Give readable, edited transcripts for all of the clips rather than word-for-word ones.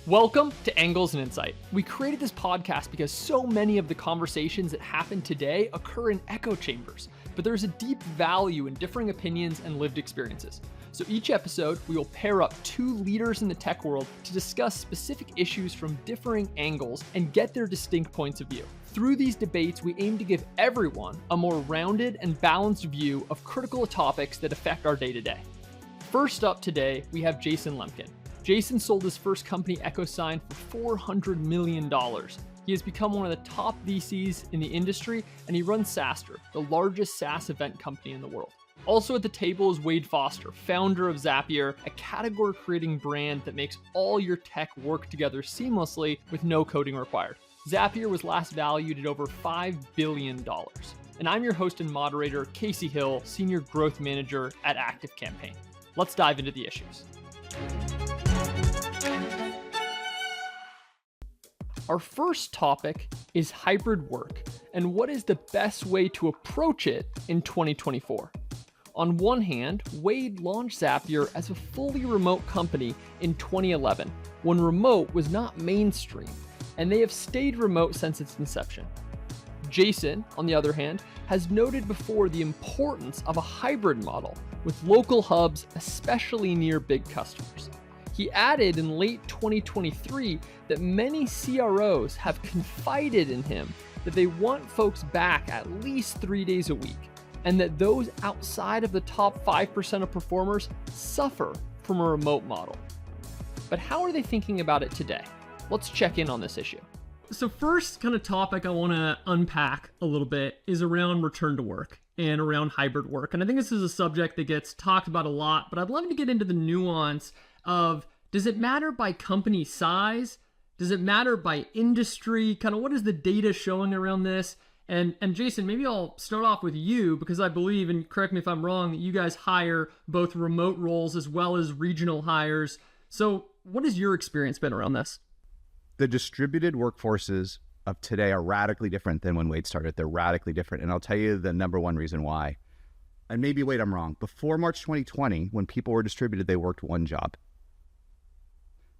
Welcome to Angles and Insight. We created this podcast because so many of the conversations that happen today occur in echo chambers, but there's a deep value in differing opinions and lived experiences. So each episode, we will pair up two leaders in the tech world to discuss specific issues from differing angles and get their distinct points of view. Through these debates, we aim to give everyone a more rounded and balanced view of critical topics that affect our day-to-day. First up today, we have Jason Lemkin. Jason sold his first company, EchoSign, for $400 million. He has become one of the top VCs in the industry, and he runs SaaStr, the largest SaaS event company in the world. Also at the table is Wade Foster, founder of Zapier, a category-creating brand that makes all your tech work together seamlessly with no coding required. Zapier was last valued at over $5 billion. And I'm your host and moderator, Casey Hill, Senior Growth Manager at ActiveCampaign. Let's dive into the issues. Our first topic is hybrid work and what is the best way to approach it in 2024. On one hand, Wade launched Zapier as a fully remote company in 2011, when remote was not mainstream, and they have stayed remote since its inception. Jason, on the other hand, has noted before the importance of a hybrid model with local hubs, especially near big customers. He added in late 2023 that many CROs have confided in him that they want folks back at least 3 days a week, and that those outside of the top 5% of performers suffer from a remote model. But how are they thinking about it today? Let's check in on this issue. So first kind of topic I want to unpack a little bit is around return to work and around hybrid work. And I think this is a subject that gets talked about a lot, but I'd love to get into the nuance of, does it matter by company size? Does it matter by industry? Kind of what is the data showing around this? And Jason, maybe I'll start off with you, because I believe, and correct me if I'm wrong, that you guys hire both remote roles as well as regional hires. So what has your experience been around this? The distributed workforces of today are radically different than when Wade started. They're radically different. And I'll tell you the number one reason why. And maybe, Wade, I'm wrong. Before March 2020, when people were distributed, they worked one job.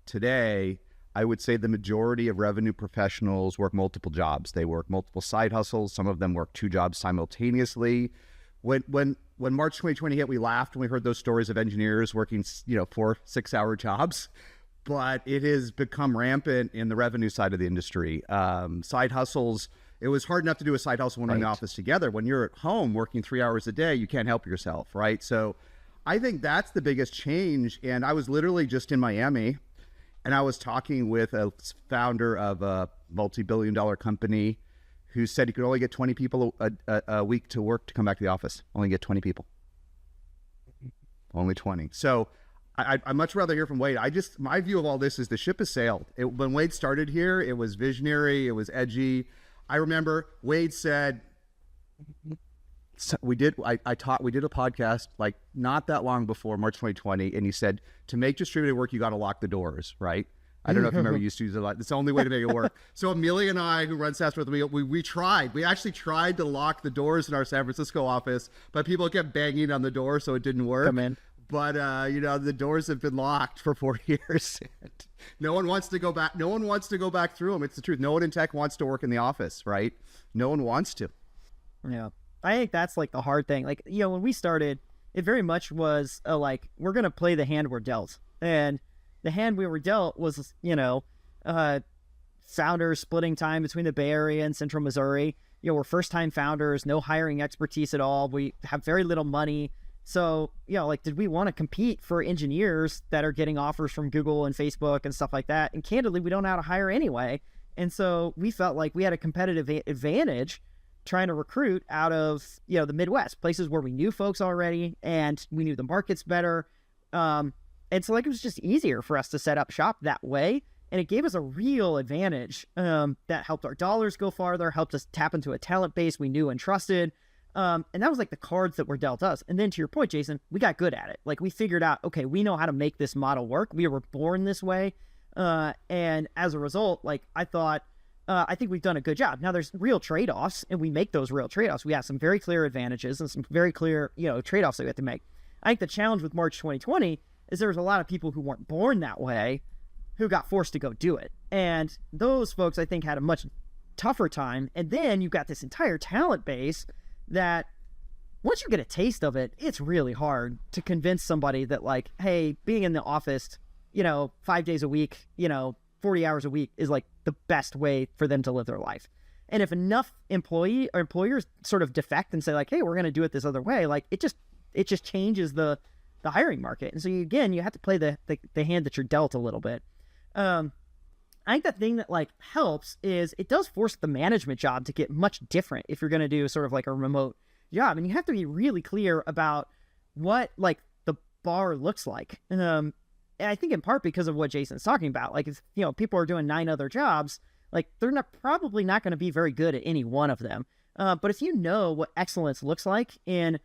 Today, I would say the majority of revenue professionals work multiple jobs. They work multiple side hustles. Some of them work two jobs simultaneously. When March 2020 hit, we laughed when we heard those stories of engineers working, 4-6 hour jobs. But it has become rampant in the revenue side of the industry. Side hustles, it was hard enough to do a side hustle when we're in the office together. When you're at home working 3 hours a day, you can't help yourself, right? So I think that's the biggest change. And I was literally just in Miami, and I was talking with a founder of a multi-billion-dollar company who said he could only get 20 people a week to work to come back to the office. Only get 20 people. Only 20. So I'd much rather hear from Wade. My view of all this is the ship has sailed. When Wade started here, it was visionary, it was edgy. I remember Wade said, we did a podcast like not that long before March 2020, and he said, to make distributed work, you got to lock the doors, right? I don't know if you remember, you used to use it a lot. It's the only way to make it work. So Amelia and I, who run SaaStr with me, we actually tried to lock the doors in our San Francisco office, but people kept banging on the door, so it didn't work. Come in. But, the doors have been locked for 4 years. No one wants to go back. No one wants to go back through them. It's the truth. No one in tech wants to work in the office, right? No one wants to. Yeah. I think that's like the hard thing. Like, when we started, it very much was we're going to play the hand we're dealt. And the hand we were dealt was, founders splitting time between the Bay Area and Central Missouri. We're first-time founders, no hiring expertise at all. We have very little money. So, did we want to compete for engineers that are getting offers from Google and Facebook and stuff like that? And candidly, we don't know how to hire anyway. And so we felt like we had a competitive advantage trying to recruit out of, the Midwest, places where we knew folks already and we knew the markets better. And so it was just easier for us to set up shop that way. And it gave us a real advantage that helped our dollars go farther, helped us tap into a talent base we knew and trusted. And that was like the cards that were dealt us. And then to your point, Jason, we got good at it. Like we figured out, okay, we know how to make this model work. We were born this way. And as a result, I think we've done a good job. Now there's real trade-offs, and we make those real trade-offs. We have some very clear advantages and some very clear, trade-offs that we have to make. I think the challenge with March 2020 is there was a lot of people who weren't born that way who got forced to go do it. And those folks, I think, had a much tougher time. And then you've got this entire talent base that once you get a taste of it, it's really hard to convince somebody that, like, hey, being in the office, 5 days a week, 40 hours a week is like the best way for them to live their life. And if enough employers sort of defect and say, like, hey, we're going to do it this other way, like it just changes the hiring market. And so you have to play the hand that you're dealt a little bit. I think the thing that like helps is it does force the management job to get much different if you're going to do sort of like a remote job. And you have to be really clear about what like the bar looks like. And I think in part because of what Jason's talking about, like if people are doing 9 other jobs, like they're probably not going to be very good at any one of them. But if you know what excellence looks like in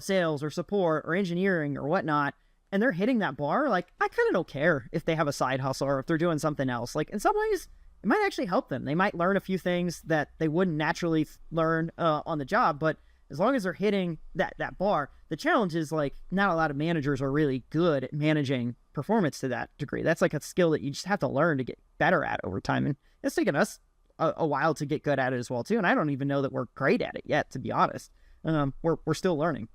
sales or support or engineering or whatnot, and they're hitting that bar, like I kind of don't care if they have a side hustle or if they're doing something else. Like in some ways, it might actually help them. They might learn a few things that they wouldn't naturally learn on the job, but as long as they're hitting that bar, the challenge is like not a lot of managers are really good at managing performance to that degree. That's like a skill that you just have to learn to get better at over time. And it's taken us a while to get good at it as well too. And I don't even know that we're great at it yet, to be honest. We're still learning.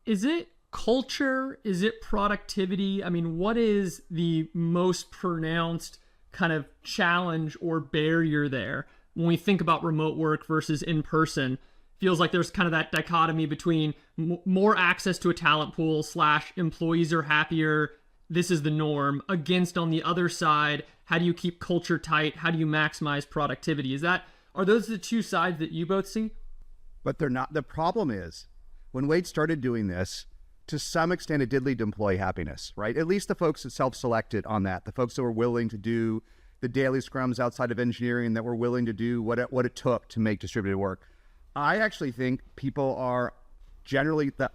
Is it culture? Is it productivity? I mean, what is the most pronounced kind of challenge or barrier there when we think about remote work versus in person? Feels like there's kind of that dichotomy between more access to a talent pool / employees are happier, this is the norm, against on the other side, how do you keep culture tight? How do you maximize productivity? Are those the two sides that you both see? But they're not. The problem is when Wade started doing this, to some extent, it did lead to employee happiness, right? At least the folks that self-selected on that, the folks that were willing to do the daily scrums outside of engineering, that were willing to do what it took to make distributed work. I actually think people are generally the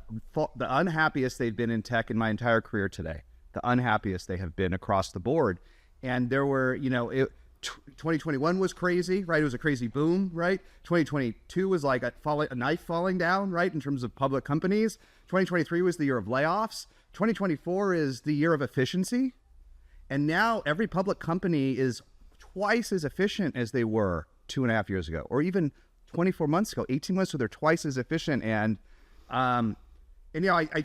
unhappiest they've been in tech in my entire career today. The unhappiest they have been across the board. And there were, 2021 was crazy, right? It was a crazy boom, right? 2022 was like a knife falling down, right? In terms of public companies. 2023 was the year of layoffs. 2024 is the year of efficiency. And now every public company is twice as efficient as they were 2.5 years ago, or even 24 months ago, 18 months ago, they're twice as efficient. And I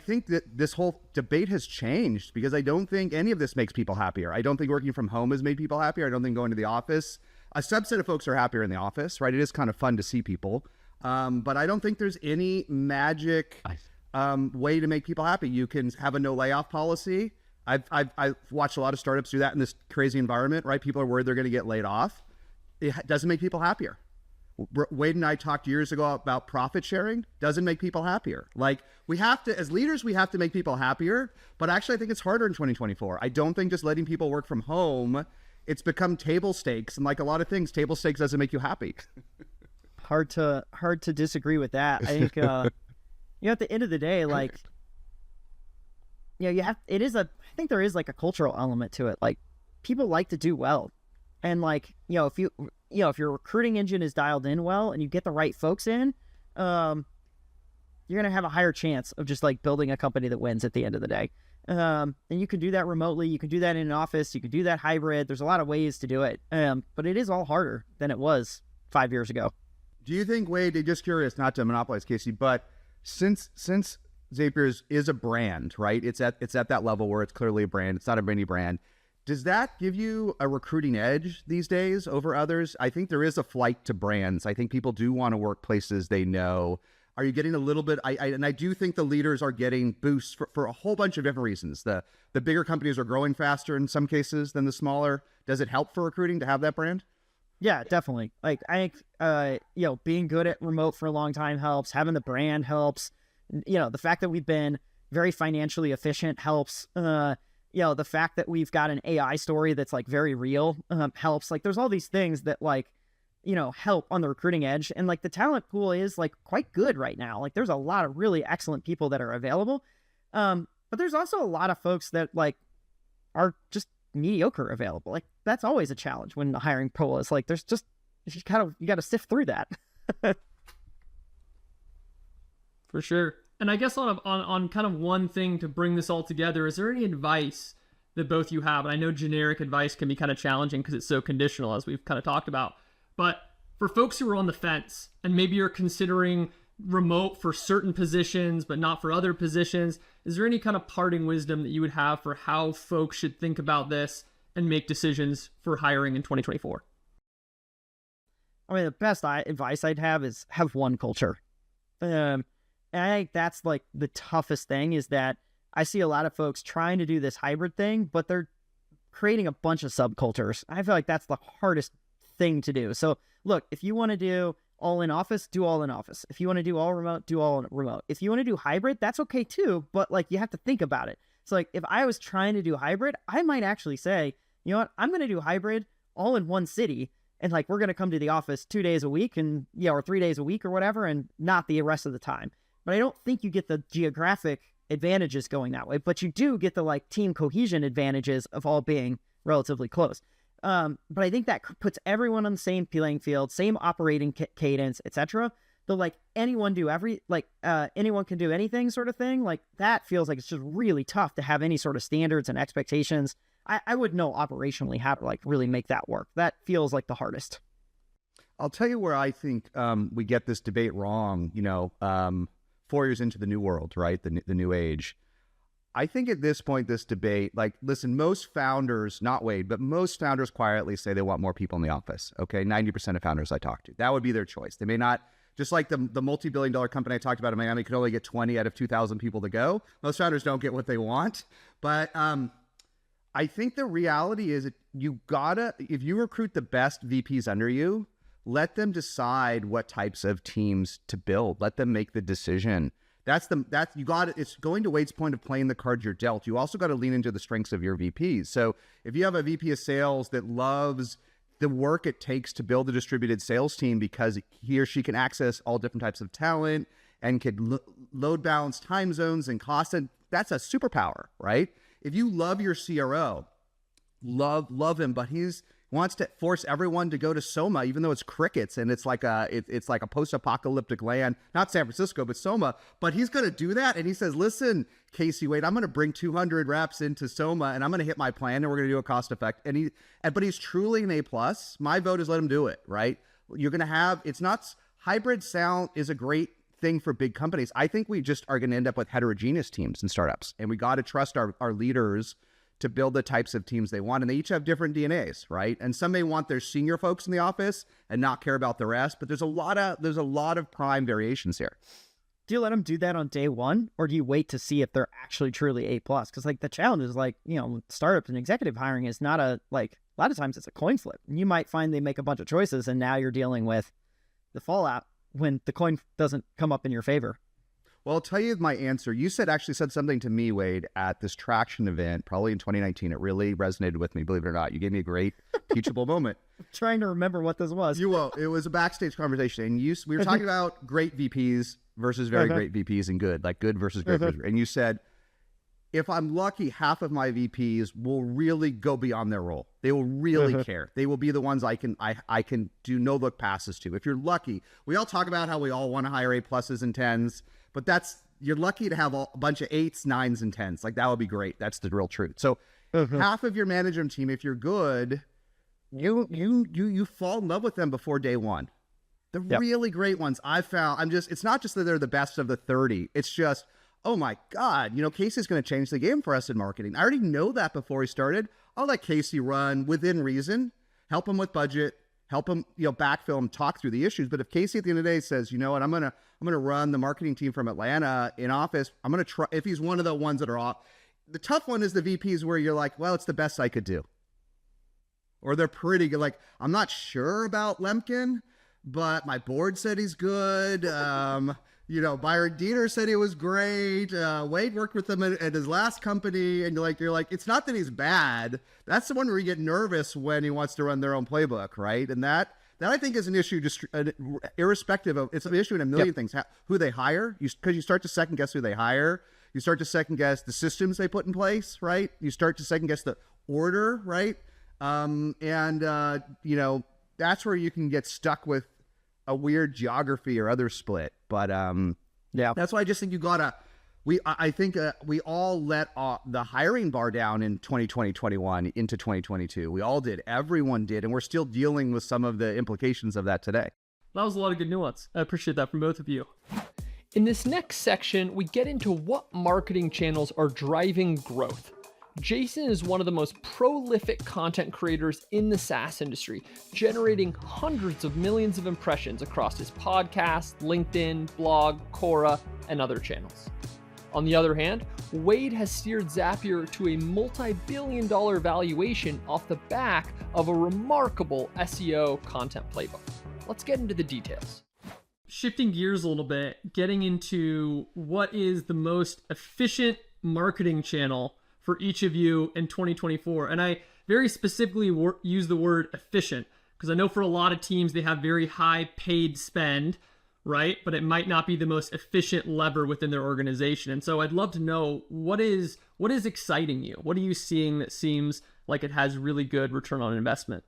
think that this whole debate has changed because I don't think any of this makes people happier. I don't think working from home has made people happier. I don't think going to the office, a subset of folks are happier in the office, right? It is kind of fun to see people. But I don't think there's any magic way to make people happy. You can have a no layoff policy. I've watched a lot of startups do that in this crazy environment, right? People are worried they're going to get laid off. It doesn't make people happier. Wade and I talked years ago about profit sharing. Doesn't make people happier. Like we have to, as leaders, we have to make people happier. But actually, I think it's harder in 2024. I don't think just letting people work from home, it's become table stakes. And like a lot of things, table stakes doesn't make you happy. Hard to disagree with that. I think, at the end of the day, like, I think there is like a cultural element to it. Like people like to do well. And like, if your recruiting engine is dialed in well and you get the right folks in, you're going to have a higher chance of just like building a company that wins at the end of the day. And you can do that remotely. You can do that in an office. You can do that hybrid. There's a lot of ways to do it. But it is all harder than it was 5 years ago. Do you think, Wade, just curious, not to monopolize Casey, but since Zapier is a brand, right? It's at that level where it's clearly a brand. It's not a mini brand. Does that give you a recruiting edge these days over others? I think there is a flight to brands. I think people do want to work places they know. Are you getting a little bit? I do think the leaders are getting boosts for a whole bunch of different reasons. The bigger companies are growing faster in some cases than the smaller. Does it help for recruiting to have that brand? Yeah, definitely. Like I think, being good at remote for a long time helps. Having the brand helps. The fact that we've been very financially efficient helps. The fact that we've got an AI story that's like very real helps. Like there's all these things that like, help on the recruiting edge. And like the talent pool is like quite good right now. Like there's a lot of really excellent people that are available. But there's also a lot of folks that like are just mediocre available. Like that's always a challenge when the hiring pool is like, you got to sift through that. For sure. And I guess on kind of one thing to bring this all together, is there any advice that both you have. And I know generic advice can be kind of challenging because it's so conditional, as we've kind of talked about. But for folks who are on the fence and maybe you're considering remote for certain positions, but not for other positions, is there any kind of parting wisdom that you would have for how folks should think about this and make decisions for hiring in 2024? I mean, the best advice I'd have is have one culture. And I think that's like the toughest thing, is that I see a lot of folks trying to do this hybrid thing, but they're creating a bunch of subcultures. I feel like that's the hardest thing to do. So look, if you want to do all in office, do all in office. If you want to do all remote, do all remote. If you want to do hybrid, that's okay too, but like you have to think about it. So like if I was trying to do hybrid, I might actually say, you know what, I'm going to do hybrid all in one city. And like, we're going to come to the office 2 days a week and or 3 days a week or whatever, and not the rest of the time. But I don't think you get the geographic advantages going that way, but you do get the like team cohesion advantages of all being relatively close. But I think that puts everyone on the same playing field, same operating cadence, etc. The like anyone can do anything sort of thing, like that feels like it's just really tough to have any sort of standards and expectations. I wouldn't know operationally how to like really make that work. That feels like the hardest. I'll tell you where I think we get this debate wrong. 4 years into the new world, right? The new age. I think at this point, this debate, like, listen, most founders, not Wade, but most founders quietly say they want more people in the office. Okay, 90% of founders I talk to, that would be their choice. They may not, just like the multi-billion-dollar company I talked about in Miami could only get 20 out of 2,000 people to go. Most founders don't get what they want, but I think the reality is if you recruit the best VPs under you, let them decide what types of teams to build. Let them make the decision. It's going to Wade's point of playing the cards you're dealt. You also got to lean into the strengths of your VPs. So if you have a VP of sales that loves the work it takes to build a distributed sales team because he or she can access all different types of talent and could load balance time zones and costs, and that's a superpower, right? If you love your CRO, love him, but he's wants to force everyone to go to Soma, even though it's crickets and it's like a post-apocalyptic land, not San Francisco, but Soma. But he's going to do that, and he says, "Listen, Casey Wade, I'm going to bring 200 reps into Soma, and I'm going to hit my plan, and we're going to do a cost effect." But he's truly an A+. My vote is let him do it. Right? You're going to have. It's not hybrid. Sound is a great thing for big companies. I think we just are going to end up with heterogeneous teams and startups, and we got to trust our leaders to build the types of teams they want. And they each have different DNAs, right? And some may want their senior folks in the office and not care about the rest, but there's a lot of prime variations here. Do you let them do that on day one, or do you wait to see if they're actually truly A+? Because like the challenge is like, startups and executive hiring is not a lot of times it's a coin flip. And you might find they make a bunch of choices and now you're dealing with the fallout when the coin doesn't come up in your favor. Well, I'll tell you my answer. You actually said something to me, Wade, at this Traction event, probably in 2019. It really resonated with me, believe it or not. You gave me a great teachable moment. I'm trying to remember what this was. You will. It was a backstage conversation. And we were talking about great VPs versus very great VPs and good versus great. And you said, if I'm lucky, half of my VPs will really go beyond their role. They will really care. They will be the ones I can do no-look passes to. If you're lucky, we all talk about how we all want to hire A+ and 10s. But you're lucky to have a bunch of 8s, 9s, and 10s. Like, that would be great. That's the real truth. So half of your management team, if you're good, you fall in love with them before day one. The really great ones I've found, it's not just that they're the best of the 30. It's just, oh my God, Casey's going to change the game for us in marketing. I already know that before he started. I'll let Casey run within reason, help him with budget, help him, backfill him, talk through the issues. But if Casey at the end of the day says, you know what, I'm gonna run the marketing team from Atlanta in office, I'm gonna try. If he's one of the ones that are off, the tough one is the VPs where you're like, well, it's the best I could do, or they're pretty good. Like, I'm not sure about Lemkin, but my board said he's good. Byron Dieter said he was great. Wade worked with him at his last company, and you're like, it's not that he's bad. That's the one where you get nervous when he wants to run their own playbook, right? And that I think is an issue, just irrespective of, it's an issue in a million things. Who they hire, because you start to second guess who they hire. You start to second guess the systems they put in place, right? You start to second guess the order, right? That's where you can get stuck with a weird geography or other split. But that's why I just think you gotta I think we all let the hiring bar down in 2020, 21 into 2022. We all did. Everyone did. And we're still dealing with some of the implications of that today. That was a lot of good nuance. I appreciate that from both of you. In this next section, we get into what marketing channels are driving growth. Jason is one of the most prolific content creators in the SaaS industry, generating hundreds of millions of impressions across his podcast, LinkedIn, blog, Quora, and other channels. On the other hand, Wade has steered Zapier to a multi-billion-dollar valuation off the back of a remarkable SEO content playbook. Let's get into the details. Shifting gears a little bit, getting into what is the most efficient marketing channel for each of you in 2024. And I very specifically use the word efficient because I know for a lot of teams, they have very high paid spend, right? But it might not be the most efficient lever within their organization. And so I'd love to know what is exciting you? What are you seeing that seems like it has really good return on investment?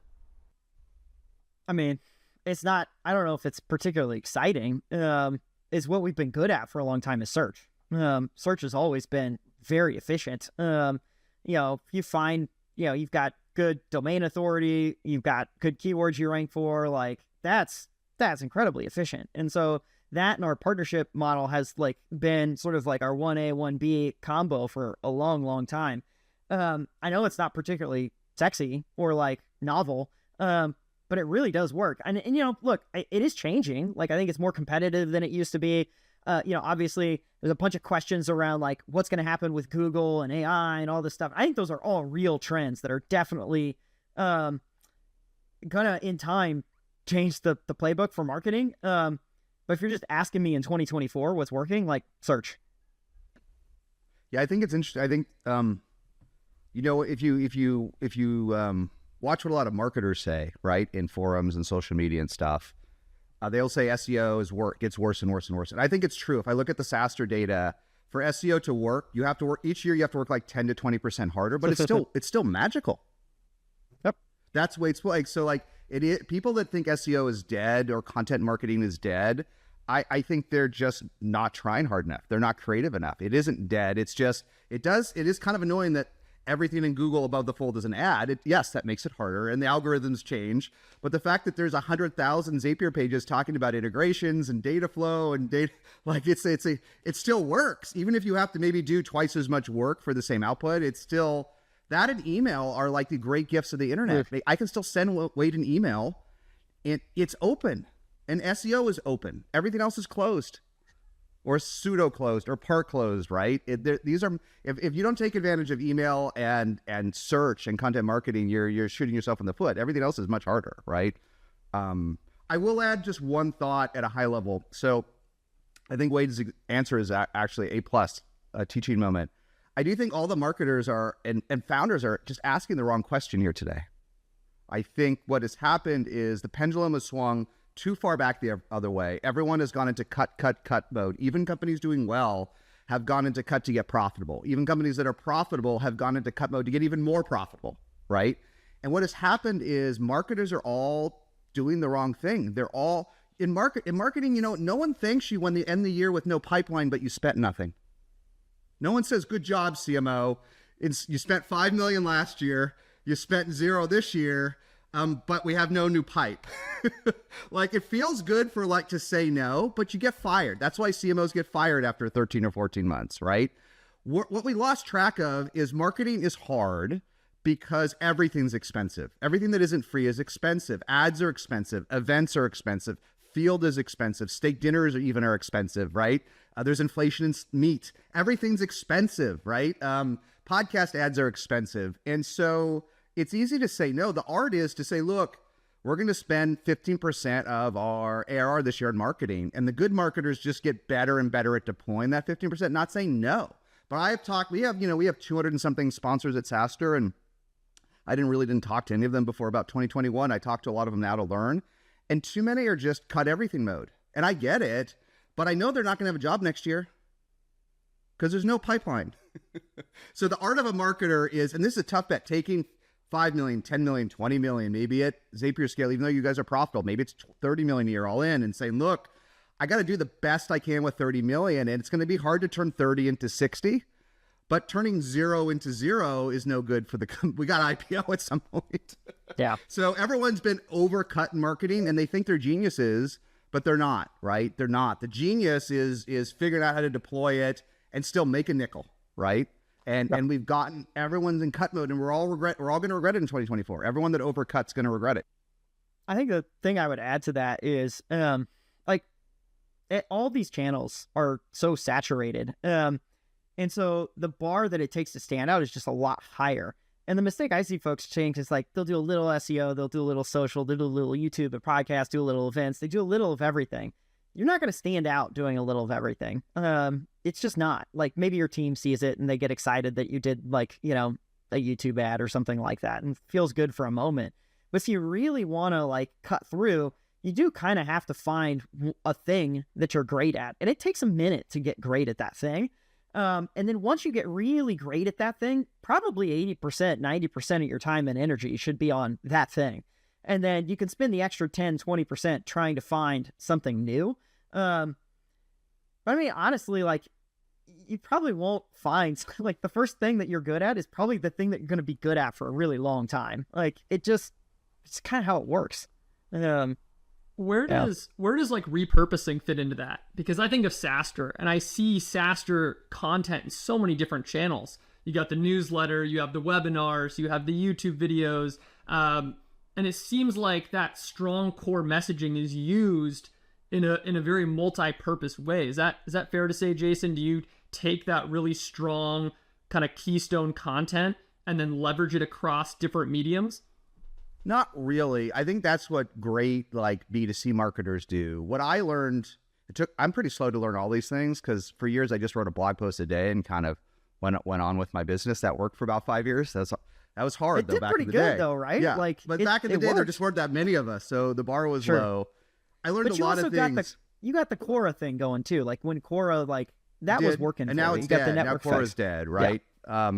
I mean, it's not, I don't know if it's particularly exciting. Is what we've been good at for a long time is search. Search has always been very efficient. If you find, you've got good domain authority, you've got good keywords you rank for, like that's incredibly efficient. And so that and our partnership model has been sort of like our 1A, 1B combo for a long, long time. I know it's not particularly sexy or novel, but it really does work. And look, it is changing. I think it's more competitive than it used to be. Obviously there's a bunch of questions around what's going to happen with Google and AI and all this stuff. I think those are all real trends that are definitely gonna in time change the playbook for marketing. But if you're just asking me in 2024 what's working, search. Yeah, I think it's interesting. I think if you watch what a lot of marketers say, right, in forums and social media and stuff, they'll say SEO gets worse and worse and worse. And I think it's true. If I look at the SaaStr data, for SEO to work, you have to work each year. You have to work 10 to 20% harder, but it's still magical. Yep, that's the way it's like. So people that think SEO is dead or content marketing is dead, I think they're just not trying hard enough. They're not creative enough. It isn't dead. It's just it is kind of annoying that everything in Google above the fold is an ad. Yes, that makes it harder and the algorithms change. But the fact that there's 100,000 Zapier pages talking about integrations and data flow and data, it still works. Even if you have to maybe do twice as much work for the same output, it's still, that and email are the great gifts of the internet. I can still send Wade an email and it's open, and SEO is open. Everything else is closed. Or pseudo closed or part closed, right? These are, if you don't take advantage of email and search and content marketing, you're shooting yourself in the foot. Everything else is much harder, right? I will add just one thought at a high level. So I think Wade's answer is actually a teaching moment. I do think all the marketers and founders are just asking the wrong question here today. I think what has happened is the pendulum has swung too far back the other way. Everyone has gone into cut mode. Even companies doing well have gone into cut to get profitable. Even companies that are profitable have gone into cut mode to get even more profitable, right? And what has happened is marketers are all doing the wrong thing. They're all in marketing, no one thanks you when they end the year with no pipeline, but you spent nothing. No one says, good job, CMO. You spent $5 million last year. You spent $0 this year. But we have no new pipe. It feels good for to say no, but you get fired. That's why CMOs get fired after 13 or 14 months, right? What we lost track of is marketing is hard because everything's expensive. Everything that isn't free is expensive. Ads are expensive. Events are expensive. Field is expensive. Steak dinners are expensive, right? There's inflation in meat. Everything's expensive, right? Podcast ads are expensive. And so it's easy to say no. The art is to say, look, we're going to spend 15% of our ARR this year in marketing. And the good marketers just get better and better at deploying that 15%, not saying no. But we have 200 and something sponsors at SaaStr, and I didn't talk to any of them before about 2021. I talked to a lot of them now to learn. And too many are just cut everything mode. And I get it, but I know they're not going to have a job next year because there's no pipeline. So the art of a marketer is, and this is a tough bet, taking 5 million, 10 million, 20 million, maybe at Zapier scale, even though you guys are profitable, maybe it's 30 million a year all in, and saying, look, I got to do the best I can with 30 million, and it's going to be hard to turn 30 into 60. But turning 0 into 0 is no good for we got IPO at some point. Yeah. So everyone's been overcut in marketing, and they think they're geniuses, but they're not, right? They're not. The genius is figuring out how to deploy it and still make a nickel, right? And everyone's in cut mode, and we're all going to regret it in 2024. Everyone that overcut's going to regret it. I think the thing I would add to that is all these channels are so saturated. And so the bar that it takes to stand out is just a lot higher. And the mistake I see folks change is like, they'll do a little SEO, they'll do a little social, they'll do a little YouTube, a podcast, do a little events. They do a little of everything. You're not going to stand out doing a little of everything. It's just not. Like, maybe your team sees it and they get excited that you did, like, you know, a YouTube ad or something like that, and feels good for a moment. But if you really want to like cut through, you do kind of have to find a thing that you're great at. And it takes a minute to get great at that thing. And then once you get really great at that thing, probably 80%, 90% of your time and energy should be on that thing. And then you can spend the extra 10, 20% trying to find something new. But I mean, honestly, like, you probably won't find, like, the first thing that you're good at is probably the thing that you're going to be good at for a really long time. Like, it's kind of how it works. Where does like repurposing fit into that? Because I think of SaaStr, and I see SaaStr content in so many different channels. You got the newsletter, you have the webinars, you have the YouTube videos, and it seems like that strong core messaging is used in a very multi-purpose way. Is that fair to say, Jason? Do you take that really strong kind of keystone content and then leverage it across different mediums? Not really. I think that's what great like B2C marketers do. What I learned, I'm pretty slow to learn all these things, because for years I just wrote a blog post a day and kind of went on with my business. That worked for about 5 years. That was hard though. Back in the day, pretty good though, right? Yeah. Like, but back in the day, there just weren't that many of us, so the bar was low. I learned a lot of things. You got the Quora thing going too. Like, when Quora, like, that was working, and now it's dead. Now Quora's dead, right? Yeah.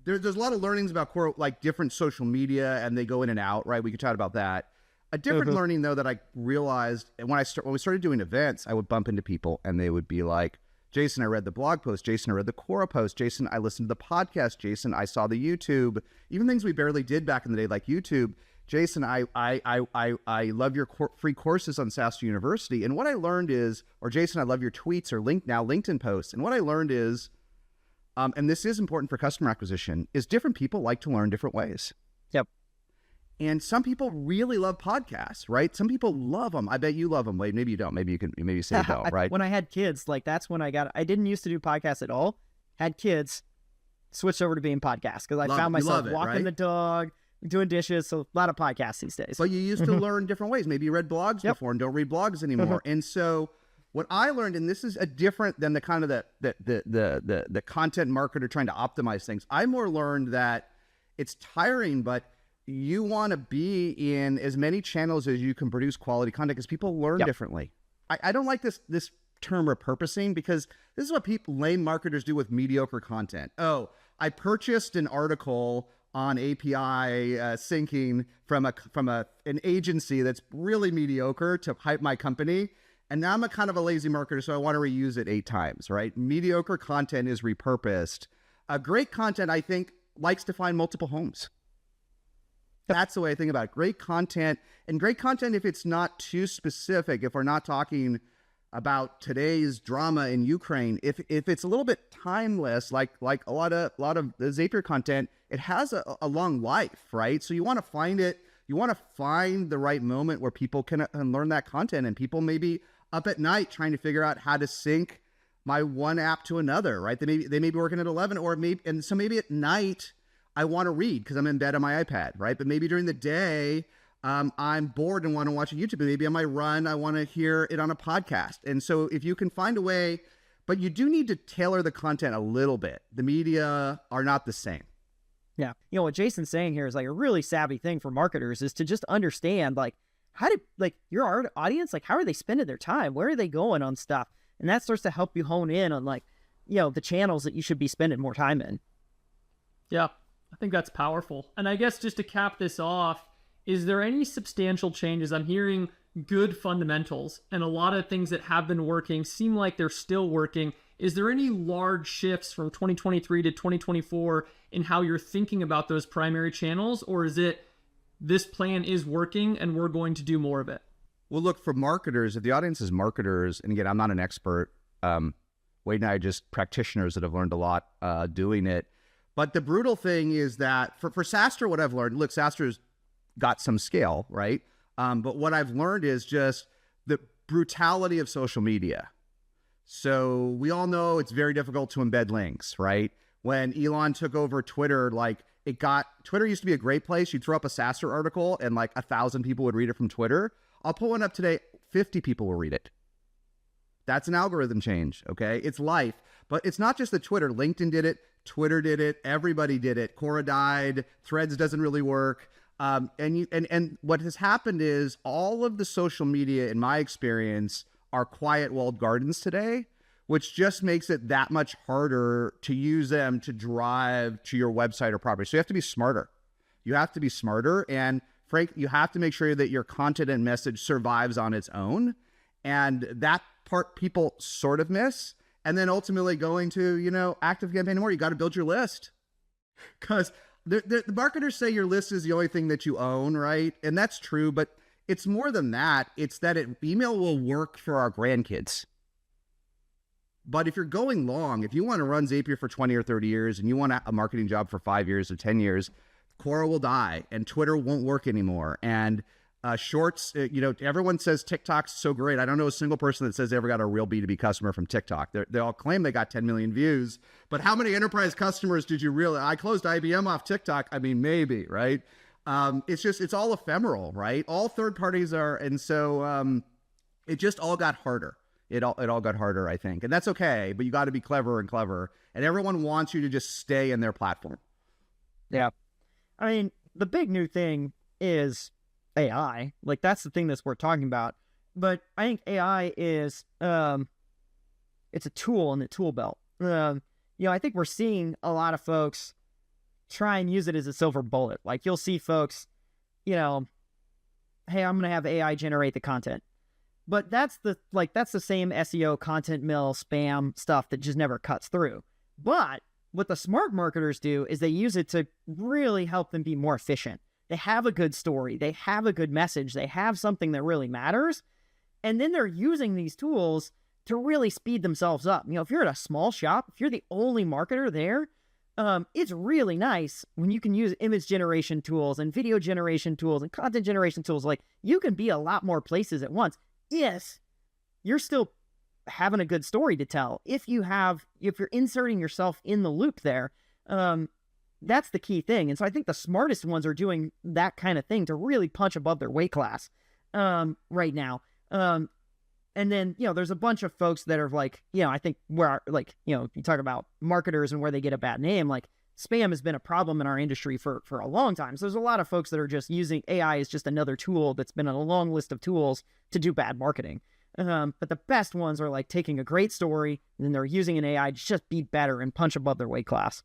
There's a lot of learnings about Quora, like different social media, and they go in and out, right? We could chat about that. A different learning though that I realized, and when we started doing events, I would bump into people and they would be like, Jason, I read the blog post. Jason, I read the Quora post. Jason, I listened to the podcast. Jason, I saw the YouTube, even things we barely did back in the day, like YouTube. Jason, I love your free courses on SaaStr University. And what I learned is, or Jason, I love your tweets or LinkedIn posts. And what I learned is, and this is important for customer acquisition, is different people like to learn different ways. Yep. And some people really love podcasts, right? Some people love them. I bet you love them. Wait, maybe you don't. Maybe you say you don't, right? When I had kids, like, that's when I didn't used to do podcasts at all. Had kids, switched over to being podcasts, because I found myself walking the dog, doing dishes. So a lot of podcasts these days. But you used to learn different ways. Maybe you read blogs before and don't read blogs anymore. And so what I learned, and this is a different than the kind of the content marketer trying to optimize things. I more learned that it's tiring, but you want to be in as many channels as you can produce quality content, because people learn differently. I don't like this term repurposing, because this is what lame marketers do with mediocre content. Oh, I purchased an article on API syncing from an agency that's really mediocre to hype my company. And now I'm a kind of a lazy marketer, so I want to reuse it 8 times, right? Mediocre content is repurposed. Great content, I think, likes to find multiple homes. That's the way I think about it. Great content, and great content, if it's not too specific, if we're not talking about today's drama in Ukraine, if it's a little bit timeless, like a lot of the Zapier content, it has a long life, right? So you want to find it. You want to find the right moment where people can learn that content, and people may be up at night trying to figure out how to sync my one app to another, right? They may be working at 11, so maybe at night I want to read because I'm in bed on my iPad, right? But maybe during the day, I'm bored and want to watch a YouTube. Maybe on my run, I want to hear it on a podcast. And so if you can find a way, but you do need to tailor the content a little bit. The media are not the same. Yeah. You know, what Jason's saying here is like a really savvy thing for marketers, is to just understand, like, how did, like, your audience, like, how are they spending their time? Where are they going on stuff? And that starts to help you hone in on, like, you know, the channels that you should be spending more time in. Yeah, I think that's powerful. And I guess just to cap this off, is there any substantial changes? I'm hearing good fundamentals and a lot of things that have been working seem like they're still working. Is there any large shifts from 2023 to 2024 in how you're thinking about those primary channels? Or is it this plan is working and we're going to do more of it? Well, look, for marketers, if the audience is marketers, and again, I'm not an expert, Wade and I are just practitioners that have learned a lot doing it. But the brutal thing is that for SaaStr, what I've learned, look, SaaStr's got some scale, right? But what I've learned is just the brutality of social media. So we all know it's very difficult to embed links, right? When Elon took over Twitter, Twitter used to be a great place. You'd throw up a SaaStr article and 1,000 people would read it from Twitter. I'll pull one up today, 50 people will read it. That's an algorithm change, okay? It's life. But it's not just the Twitter. LinkedIn did it. Twitter did it. Everybody did it. Quora died. Threads doesn't really work. And what has happened is all of the social media, in my experience, are quiet walled gardens today, which just makes it that much harder to use them to drive to your website or property. So you have to be smarter. You have to be smarter. And Frank, you have to make sure that your content and message survives on its own. And that part people sort of miss. And then ultimately going to, active campaign more, you got to build your list. Because the marketers say your list is the only thing that you own, right? And that's true, but it's more than that. It's that email will work for our grandkids. But if you're going long, if you want to run Zapier for 20 or 30 years and you want a marketing job for 5 years or 10 years, Quora will die and Twitter won't work anymore. And shorts, everyone says TikTok's so great. I don't know a single person that says they ever got a real B2B customer from TikTok. They all claim they got 10 million views, but how many enterprise customers did you really? I closed IBM off TikTok. I mean, maybe, right? It's all ephemeral, right? All third parties are, and so it just all got harder. It all got harder, I think, and that's okay. But you got to be clever, and everyone wants you to just stay in their platform. Yeah, I mean, the big new thing is AI. That's the thing that's worth talking about. But I think AI is it's a tool in the tool belt. I think we're seeing a lot of folks try and use it as a silver bullet. You'll see folks, hey, I'm going to have AI generate the content. But that's the same SEO, content mill, spam stuff that just never cuts through. But what the smart marketers do is they use it to really help them be more efficient. They have a good story. They have a good message. They have something that really matters. And then they're using these tools to really speed themselves up. If you're at a small shop, if you're the only marketer there, it's really nice when you can use image generation tools and video generation tools and content generation tools. You can be a lot more places at once. Yes, you're still having a good story to tell. If you're inserting yourself in the loop there, that's the key thing. And so I think the smartest ones are doing that kind of thing to really punch above their weight class right now. And then, there's a bunch of folks that are I think where, you talk about marketers and where they get a bad name, spam has been a problem in our industry for a long time. So there's a lot of folks that are just using AI as just another tool that's been on a long list of tools to do bad marketing. But the best ones are taking a great story and then they're using an AI to just be better and punch above their weight class.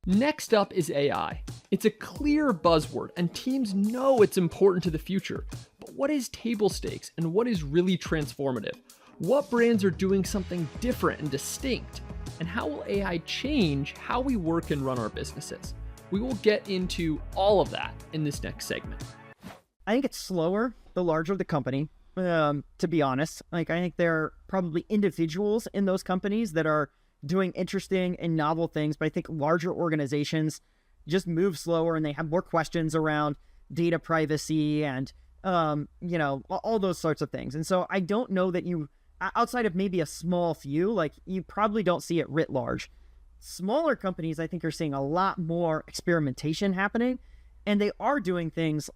Next up is AI. It's a clear buzzword and teams know it's important to the future. But what is table stakes and what is really transformative? What brands are doing something different and distinct? And how will AI change how we work and run our businesses? We will get into all of that in this next segment. I think it's slower the larger the company, to be honest. I think there are probably individuals in those companies that are doing interesting and novel things, but I think larger organizations just move slower and they have more questions around data privacy and, all those sorts of things. And so I don't know that outside of maybe a small few, you probably don't see it writ large. Smaller companies, I think, are seeing a lot more experimentation happening, and they are doing things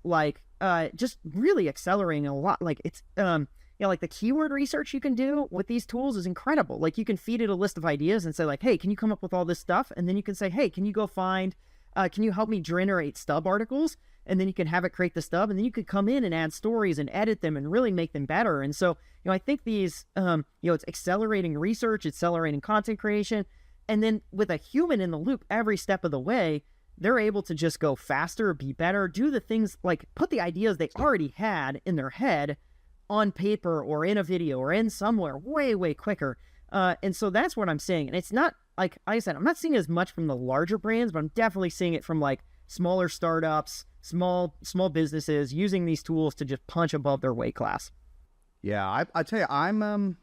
just really accelerating a lot. It's, the keyword research you can do with these tools is incredible. You can feed it a list of ideas and say hey, can you come up with all this stuff? And then you can say, hey, can you go find, can you help me generate stub articles? And then you can have it create the stub, and then you could come in and add stories and edit them and really make them better. And so, I think these, it's accelerating research, accelerating content creation. And then with a human in the loop every step of the way, they're able to just go faster, be better, do the things put the ideas they already had in their head on paper or in a video or in somewhere way, way quicker. And so that's what I'm seeing. And it's not like I said, I'm not seeing as much from the larger brands, but I'm definitely seeing it from like smaller startups, small businesses using these tools to just punch above their weight class. Yeah, I tell you,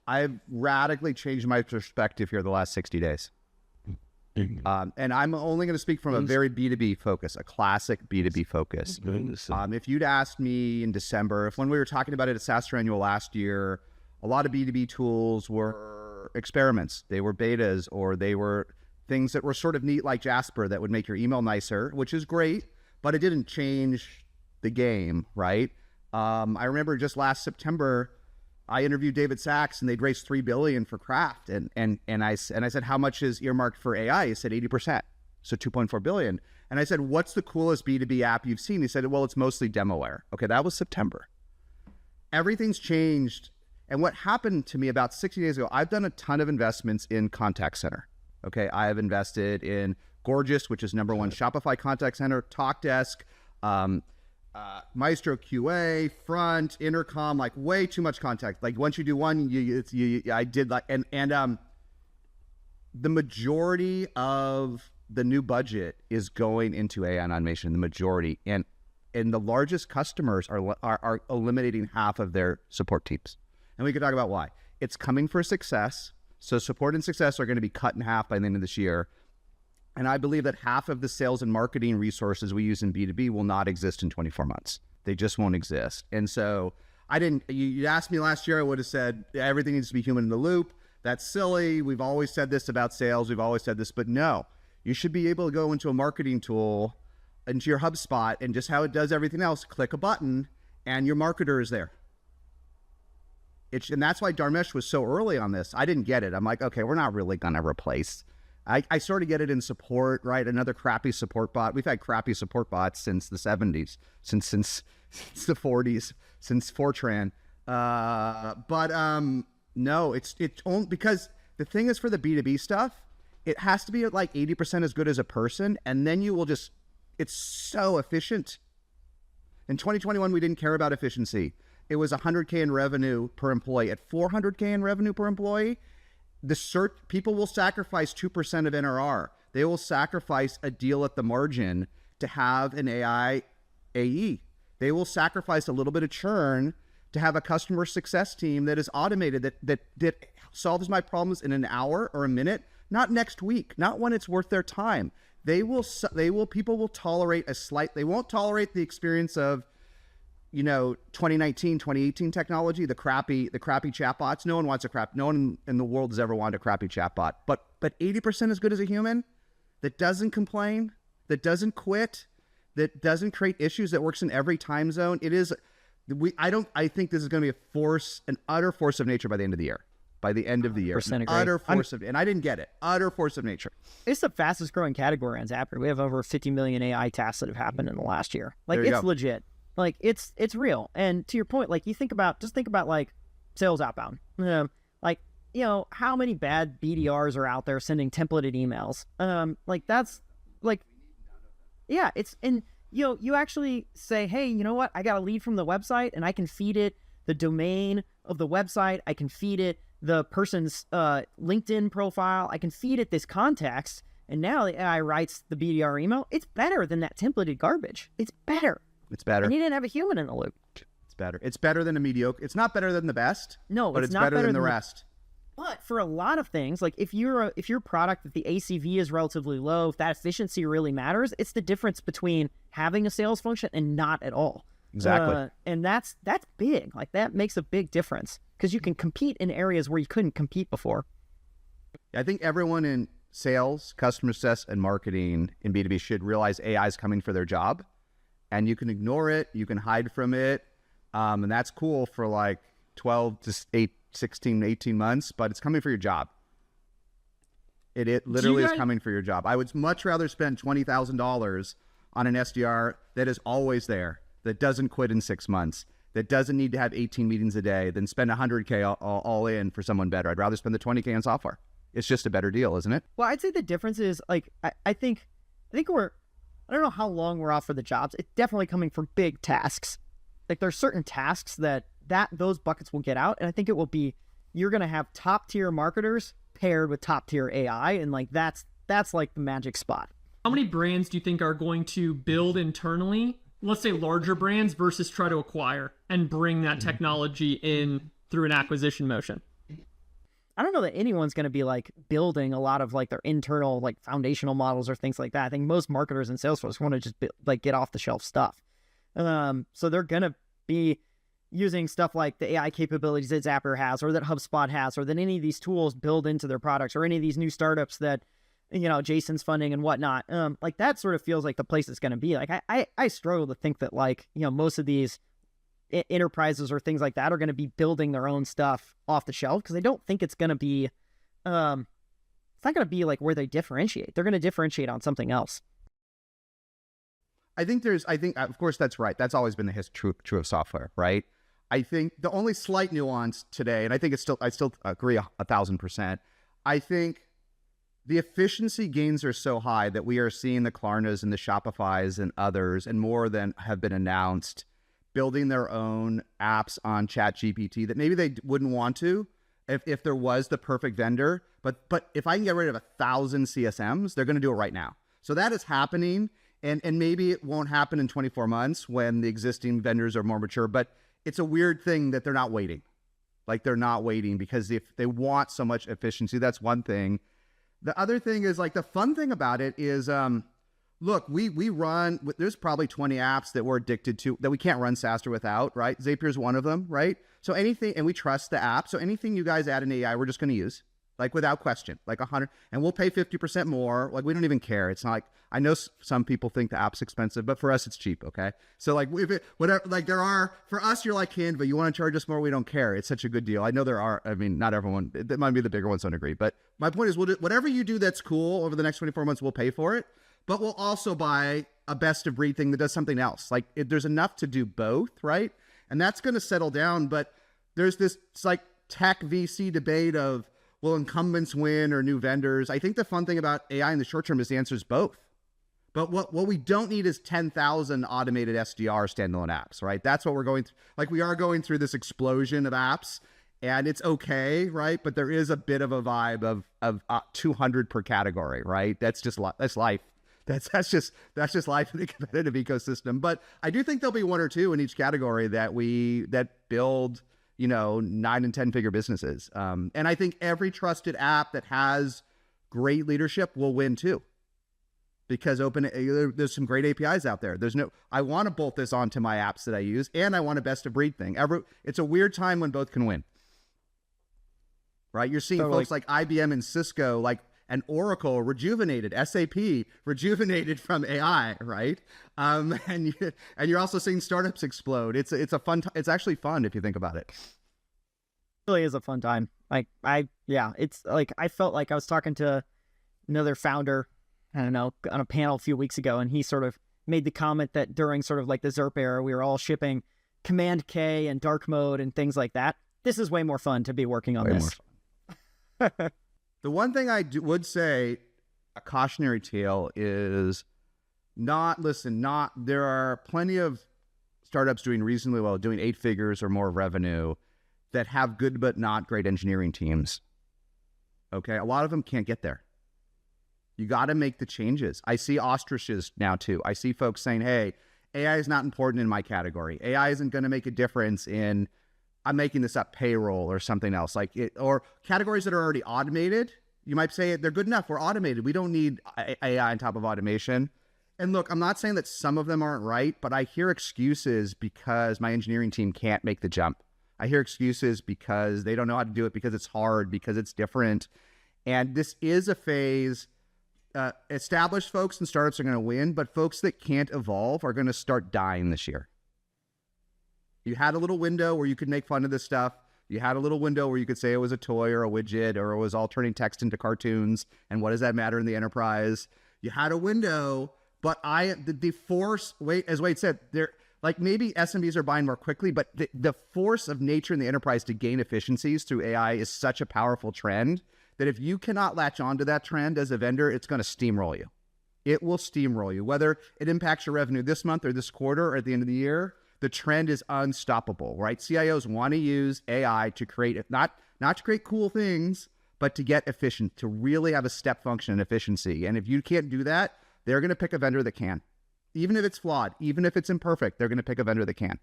I've radically changed my perspective here the last 60 days. And I'm only going to speak from a very B2B focus, a classic B2B focus. If you'd asked me in December, when we were talking about it at SaaStr Annual last year, a lot of B2B tools were experiments. They were betas, or they were things that were sort of neat like Jasper that would make your email nicer, which is great, but it didn't change the game, right? I remember just last September, I interviewed David Sachs, and they'd raised $3 billion for Craft, and I said, how much is earmarked for AI? He said 80%, so $2.4 billion. And I said, what's the coolest B2B app you've seen? He said, well, it's mostly demoware. Okay, that was September. Everything's changed, and what happened to me about 60 days ago, I've done a ton of investments in contact center. Okay, I have invested in Gorgeous, which is #1 Shopify contact center, TalkDesk, Maestro QA, Front, Intercom, like way too much contact. Like once you do one, I did like, and the majority of the new budget is going into AI and automation, the majority. And the largest customers are eliminating half of their support teams. And we could talk about why. It's coming for success. So support and success are going to be cut in half by the end of this year. And I believe that half of the sales and marketing resources we use in B2B will not exist in 24 months. They just won't exist. And so you asked me last year, I would have said everything needs to be human in the loop. That's silly. We've always said this about sales. We've always said this, but no, you should be able to go into a marketing tool, into your HubSpot, and just how it does everything else, click a button and your marketer is there. And that's why Dharmesh was so early on this. I didn't get it. I'm like, okay, we're not really going to replace. I sort of get it in support, right? Another crappy support bot. We've had crappy support bots since the 70s, since the 40s, since Fortran. No, it's only because the thing is, for the B2B stuff, it has to be at like 80% as good as a person, and then you will just, it's so efficient. In 2021, we didn't care about efficiency. It was 100K in revenue per employee. At 400K in revenue per employee, people will sacrifice 2% of NRR. They will sacrifice a deal at the margin to have an AI AE. They will sacrifice a little bit of churn to have a customer success team that is automated, that solves my problems in an hour or a minute, not next week, not when it's worth their time. People will tolerate they won't tolerate the experience of, 2019, 2018 technology, the crappy chatbots. No one in the world has ever wanted a crappy chatbot, but 80% as good as a human that doesn't complain, that doesn't quit, that doesn't create issues, that works in every time zone. I think this is going to be an utter force of nature by the end of the year. Utter force of, and I didn't get it. Utter force of nature. It's the fastest growing category on Zapier. We have over 50 million AI tasks that have happened in the last year. Like, it's legit. Like, it's real. And to your point, like, think about like sales outbound. How many bad BDRs are out there sending templated emails? You actually say, hey, you know what? I got a lead from the website, and I can feed it the domain of the website. I can feed it the person's LinkedIn profile. I can feed it this context. And now the AI writes the BDR email. It's better than that templated garbage. It's better. It's better. And you didn't have a human in the loop. It's better. It's better than a mediocre. It's not better than the best. No, but it's not better than the rest. But for a lot of things, like if your product, if the ACV is relatively low, if that efficiency really matters, it's the difference between having a sales function and not at all. Exactly. And that's big. Like, that makes a big difference because you can compete in areas where you couldn't compete before. I think everyone in sales, customer success, and marketing in B2B should realize AI is coming for their job. And you can ignore it, you can hide from it, and that's cool for like 12 to 16, 18 months, but it's coming for your job. It literally is coming for your job. I would much rather spend $20,000 on an SDR that is always there, that doesn't quit in 6 months, that doesn't need to have 18 meetings a day, than spend 100K all in for someone better. I'd rather spend the 20K on software. It's just a better deal, isn't it? Well, I'd say the difference is, like, I think I don't know how long we're off for the jobs. It's definitely coming for big tasks. Like, there's certain tasks that those buckets will get out. And I think it will be, you're going to have top tier marketers paired with top tier AI. And like, that's like the magic spot. How many brands do you think are going to build internally, let's say larger brands, versus try to acquire and bring that technology in through an acquisition motion? I don't know that anyone's going to be like building a lot of like their internal like foundational models or things like that. I think most marketers in Salesforce want to just like get off the shelf stuff. So they're going to be using stuff like the AI capabilities that Zapier has, or that HubSpot has, or that any of these tools build into their products, or any of these new startups that, you know, Jason's funding and whatnot. Like that sort of feels like the place it's going to be. Like I struggle to think that like, you know, most of these enterprises or things like that are going to be building their own stuff off the shelf, because I don't think it's going to be, it's not going to be like where they differentiate. They're going to differentiate on something else. I think of course that's right. That's always been the true of software, right? I think the only slight nuance today, and I think I still agree 1,000%. I think the efficiency gains are so high that we are seeing the Klarnas and the Shopifys and others, and more than have been announced, building their own apps on ChatGPT that maybe they wouldn't want to if there was the perfect vendor. But if I can get rid of 1,000 CSMs, they're going to do it right now. So that is happening, and maybe it won't happen in 24 months when the existing vendors are more mature. But it's a weird thing that they're not waiting. Like they're not waiting because if they want so much efficiency, that's one thing. The other thing is like the fun thing about it is, look, we run, there's probably 20 apps that we're addicted to that we can't run SaaStr without, right? Zapier is one of them, right? So anything, and we trust the app. So anything you guys add in AI, we're just going to use, like without question, like 100, and we'll pay 50% more. Like we don't even care. It's not like, I know some people think the app's expensive, but for us, it's cheap. Okay. So like whatever, like there are, for us, you're like Canva, you want to charge us more. We don't care. It's such a good deal. I know there are, I mean, not everyone, that might be the bigger ones don't agree, but my point is whatever you do that's cool over the next 24 months, we'll pay for it. But we'll also buy a best of breed thing that does something else. Like there's enough to do both, right? And that's going to settle down. But there's this like tech VC debate of, will incumbents win or new vendors? I think the fun thing about AI in the short term is the answer is both. But what we don't need is 10,000 automated SDR standalone apps, right? That's what we're going through. Like we are going through this explosion of apps, and it's okay, right? But there is a bit of a vibe of 200 per category, right? That's life. That's just life in the competitive ecosystem. But I do think there'll be one or two in each category that build, you know, 9 and 10 figure businesses. And I think every trusted app that has great leadership will win too, because there's some great APIs out there. I want to bolt this onto my apps that I use, and I want a best of breed thing. It's a weird time when both can win, right? You're seeing folks like IBM and Cisco, like, and Oracle rejuvenated, SAP rejuvenated from AI, right? And you're also seeing startups explode. It's actually fun if you think about it. It really is a fun time. It's like, I felt like I was talking to another founder, I don't know, on a panel a few weeks ago, and he sort of made the comment that during sort of like the ZERP era, we were all shipping Command K and dark mode and things like that. This is way more fun to be working on this. The one thing I would say, a cautionary tale, is there are plenty of startups doing reasonably well, doing 8 figures or more revenue, that have good but not great engineering teams. Okay, a lot of them can't get there. You got to make the changes. I see ostriches now too. I see folks saying, hey, AI is not important in my category. AI isn't going to make a difference in, I'm making this up, payroll or something else like it, or categories that are already automated. You might say they're good enough. We're automated. We don't need AI on top of automation. And look, I'm not saying that some of them aren't right, but I hear excuses because my engineering team can't make the jump. I hear excuses because they don't know how to do it, because it's hard, because it's different. And this is a phase. Established folks and startups are going to win, but folks that can't evolve are going to start dying this year. You had a little window where you could make fun of this stuff. You had a little window where you could say it was a toy or a widget, or it was all turning text into cartoons. And what does that matter in the enterprise? You had a window, but the force, as Wade said, like maybe SMBs are buying more quickly, but the force of nature in the enterprise to gain efficiencies through AI is such a powerful trend that if you cannot latch onto that trend as a vendor, it's going to steamroll you. It will steamroll you, whether it impacts your revenue this month or this quarter or at the end of the year. the trend is unstoppable, right? CIOs want to use AI to create, not to create cool things, but to get efficient, to really have a step function in efficiency. And if you can't do that, they're going to pick a vendor that can. Even if it's flawed, even if it's imperfect, they're going to pick a vendor that can.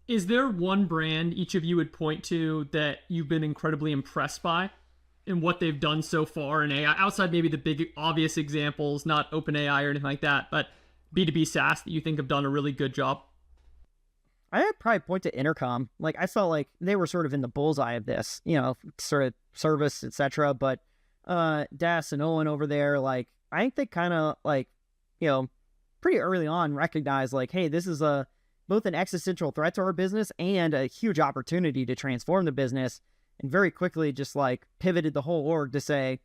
Is there one brand each of you would point to that you've been incredibly impressed by in what they've done so far in AI, outside maybe the big obvious examples, not OpenAI or anything like that, but B2B SaaS that you think have done a really good job? I'd probably point to Intercom. Like, I felt like they were sort of in the bullseye of this, sort of service, etc. But Das and Owen over there, like, I think they kind of pretty early on recognized, like, hey, this is both an existential threat to our business and a huge opportunity to transform the business, and very quickly just like pivoted the whole org to say,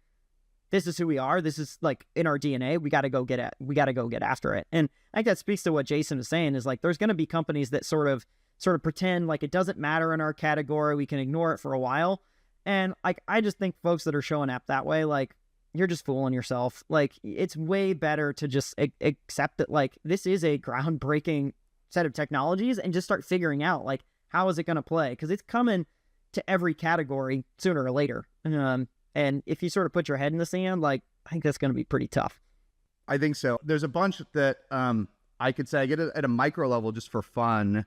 this is who we are. This is like in our DNA. We got to go get after it. And I think that speaks to what Jason is saying, is like, there's going to be companies that sort of pretend like it doesn't matter in our category. We can ignore it for a while. And like, I just think folks that are showing up that way, like, you're just fooling yourself. Like, it's way better to just accept that, like, this is a groundbreaking set of technologies and just start figuring out, like, how is it going to play? Because it's coming to every category sooner or later. And if you sort of put your head in the sand, like, I think that's going to be pretty tough. I think so. There's a bunch that I could say, I get it at a micro level just for fun.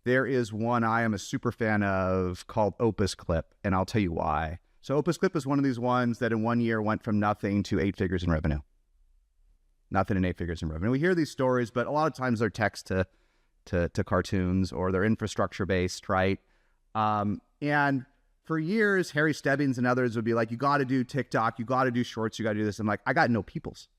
There is one I am a super fan of called Opus Clip, and I'll tell you why. So Opus Clip is one of these ones that in 1 year went from nothing to 8 figures in revenue. Nothing in 8 figures in revenue. We hear these stories, but a lot of times they're text to cartoons, or they're infrastructure based, right? And for years, Harry Stebbings and others would be like, you got to do TikTok, you got to do shorts, you got to do this. I'm like, I got no peoples.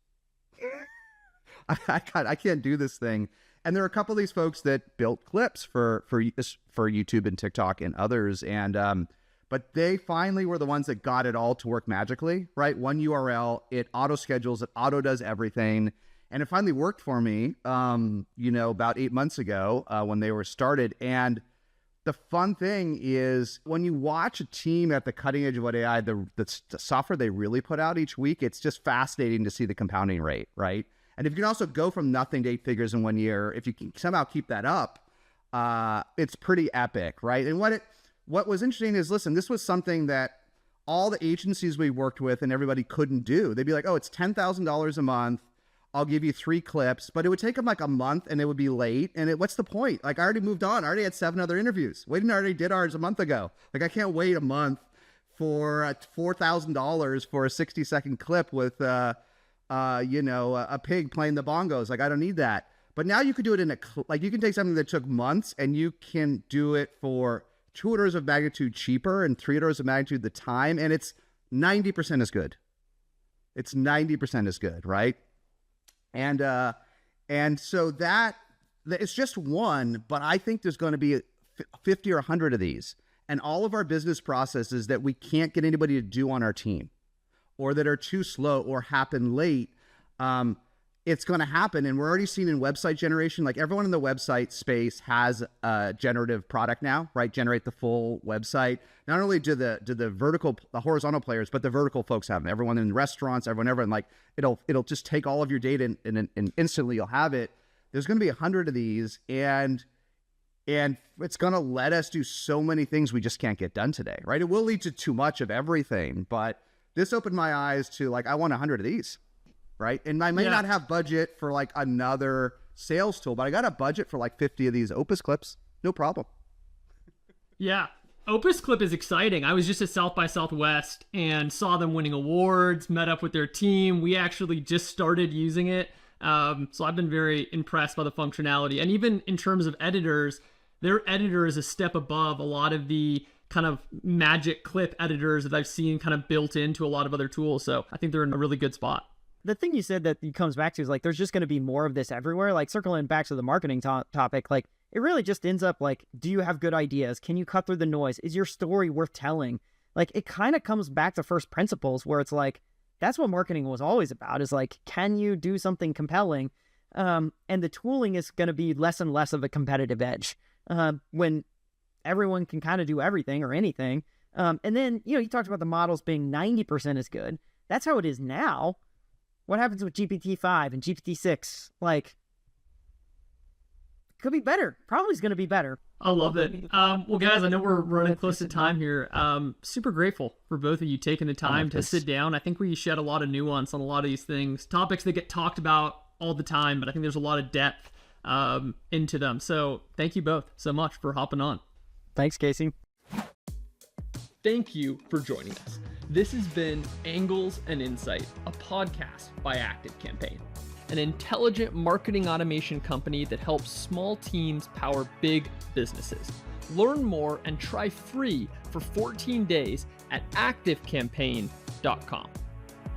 I can't do this thing. And there are a couple of these folks that built clips for YouTube and TikTok and others. And, but they finally were the ones that got it all to work magically, right? One URL, it auto schedules, it auto does everything. And it finally worked for me, about 8 months ago when they were started. And the fun thing is, when you watch a team at the cutting edge of what AI, the software they really put out each week, it's just fascinating to see the compounding rate, right? And if you can also go from nothing to 8 figures in 1 year, if you can somehow keep that up, it's pretty epic, right? And what was interesting is, listen, this was something that all the agencies we worked with and everybody couldn't do. They'd be like, oh, it's $10,000 a month. I'll give you 3 clips, but it would take them like a month and it would be late. And what's the point? Like, I already moved on. I already had 7 other interviews. We already did ours a month ago. Like, I can't wait a month for $4,000 for a 60-second clip with, a pig playing the bongos. Like, I don't need that. But now you could do it you can take something that took months and you can do it for 2 orders of magnitude cheaper and 3 orders of magnitude the time. And it's 90% as good. It's 90% as good, right? And so that it's just one, but I think there's going to be 50 or 100 of these, and all of our business processes that we can't get anybody to do on our team, or that are too slow or happen late. It's going to happen. And we're already seeing in website generation, like, everyone in the website space has a generative product now, right? Generate the full website. Not only do the horizontal players, but the vertical folks have them. Everyone in restaurants, everyone, like, it'll just take all of your data and instantly you'll have it. There's going to be 100 of these, and it's going to let us do so many things we just can't get done today, right? It will lead to too much of everything, but this opened my eyes to, like, I want 100 of these. Right. And I may not have budget for like another sales tool, but I got a budget for like 50 of these Opus clips. No problem. Yeah. Opus Clip is exciting. I was just at South by Southwest and saw them winning awards, met up with their team. We actually just started using it. So I've been very impressed by the functionality. And even in terms of editors, their editor is a step above a lot of the kind of magic clip editors that I've seen kind of built into a lot of other tools. So I think they're in a really good spot. The thing you said that comes back to is, like, there's just going to be more of this everywhere. Like, circling back to the marketing topic, like, it really just ends up like, do you have good ideas? Can you cut through the noise? Is your story worth telling? Like, it kind of comes back to first principles, where it's like, that's what marketing was always about, is like, can you do something compelling? And the tooling is going to be less and less of a competitive edge when everyone can kind of do everything or anything. And then, you talked about the models being 90% as good. That's how it is now. What happens with GPT-5 and GPT-6? Like, could be better. Probably is going to be better. I love it. Well, guys, I know we're running close to time here. Super grateful for both of you taking the time to sit down. I think we shed a lot of nuance on a lot of these things, topics that get talked about all the time, but I think there's a lot of depth into them. So thank you both so much for hopping on. Thanks, Casey. Thank you for joining us. This has been Angles and Insight, a podcast by ActiveCampaign, an intelligent marketing automation company that helps small teams power big businesses. Learn more and try free for 14 days at activecampaign.com.